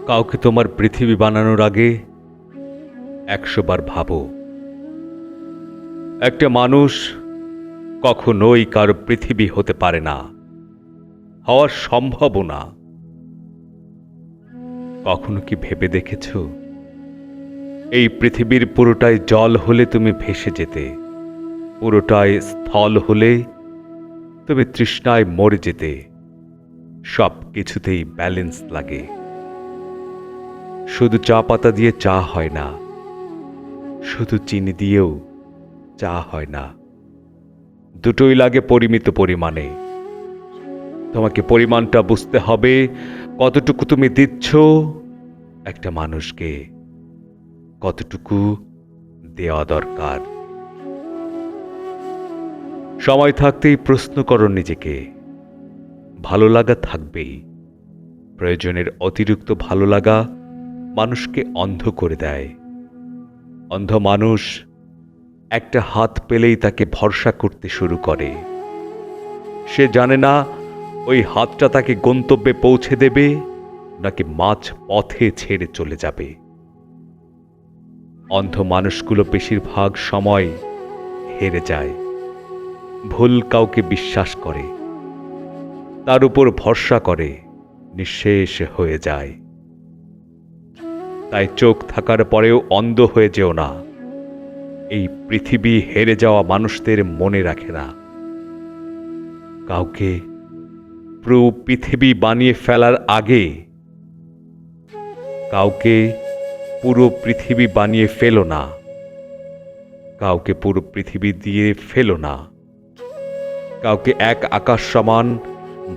কাউকে তোমার পৃথিবী বানানোর আগে 100 বার ভাবো। একটা মানুষ কখনোই কারো পৃথিবী হতে পারে না, হওয়ার সম্ভবও না। কখনো কি ভেবে দেখেছো, এই পৃথিবীর পুরোটাই জল হলে তুমি ভেসে যেতে, পুরোটাই স্থল হলে তুমি তৃষ্ণায় মরে যেতে। সব কিছুতেই ব্যালেন্স লাগে। শুধু চা পাতা দিয়ে চা হয় না, শুধু চিনি দিয়েও চা হয় না। দুটোই লাগে পরিমিত পরিমাণে। তোমাকে পরিমাণটা বুঝতে হবে, কতটুকু তুমি দিচ্ছ একটা মানুষকে, কতটুকু দেওয়া দরকার। সময় থাকতেই প্রশ্ন করো নিজেকে। ভালো লাগা থাকবেই, প্রয়োজনের অতিরিক্ত ভালো লাগা মানুষকে অন্ধ করে দেয়। অন্ধ মানুষ একটা হাত পেলেই তাকে ভরসা করতে শুরু করে। সে জানে না ওই হাতটা তাকে গন্তব্যে পৌঁছে দেবে নাকি মাঝ পথে ছেড়ে চলে যাবে। অন্ধ মানুষগুলো বেশিরভাগ সময় হেরে যায়, ভুল কাউকে বিশ্বাস করে, তার উপর ভরসা করে, নিঃশেষ হয়ে যায়। তাই চোখ থাকার পরেও অন্ধ হয়ে যেও না। এই পৃথিবী হেরে যাওয়া মানুষদের মনে রাখে না। কাউকে পুরো পৃথিবী বানিয়ে ফেলার আগে কাউকে পুরো পৃথিবী বানিয়ে ফেলো না। কাউকে পুরো পৃথিবী দিয়ে ফেলো না। কাউকে এক আকাশ সমান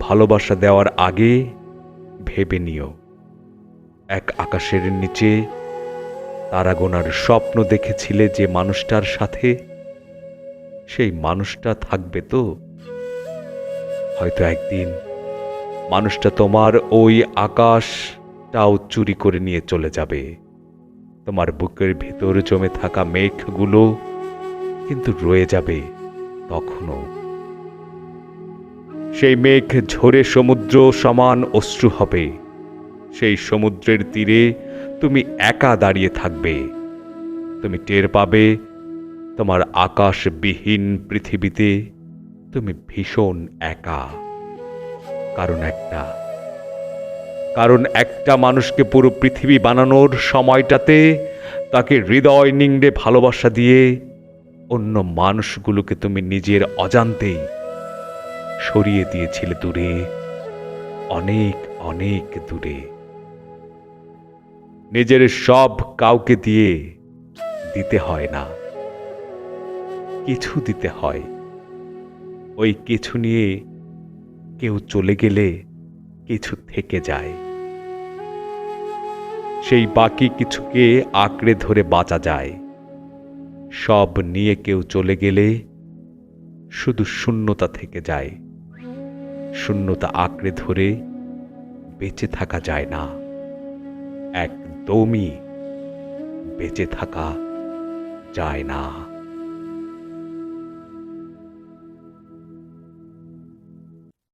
ভালোবাসা দেওয়ার আগে ভেবে নিও, এক আকাশের নিচে তারা গোনার স্বপ্ন দেখেছিলে যে মানুষটার সাথে, সেই মানুষটা থাকবে তো? হয়তো একদিন মানুষটা তোমার ওই আকাশটাও চুরি করে নিয়ে চলে যাবে। তোমার বুকের ভেতর জমে থাকা মেঘগুলো কিন্তু রয়ে যাবে তখনও। সেই মেঘ ঝরে সমুদ্র সমান অশ্রু হবে। সেই সমুদ্রের তীরে তুমি একা দাঁড়িয়ে থাকবে। তুমি টের পাবে তোমার আকাশবিহীন পৃথিবীতে তুমি ভীষণ একা। কারণ একটা মানুষকে পুরো পৃথিবী বানানোর সময়টাতে তাকে হৃদয় নিংড়ে ভালোবাসা দিয়ে অন্য মানুষগুলোকে তুমি নিজের অজান্তেই সরিয়ে দিয়েছিলে দূরে, অনেক অনেক দূরে। নিজের সব কাউকে দিয়ে দিতে হয় না, কিছু দিতে হয়। ওই কিছু নিয়ে কেউ চলে গেলে কিছু থেকে যায়। সেই বাকি কিছুকে আঁকড়ে ধরে বাঁচা যায়। সব নিয়ে কেউ চলে গেলে শুধু শূন্যতা থেকে যায়। শূন্যতা আঁকড়ে ধরে বেঁচে থাকা যায় না, একদমই বেঁচে থাকা যায় না।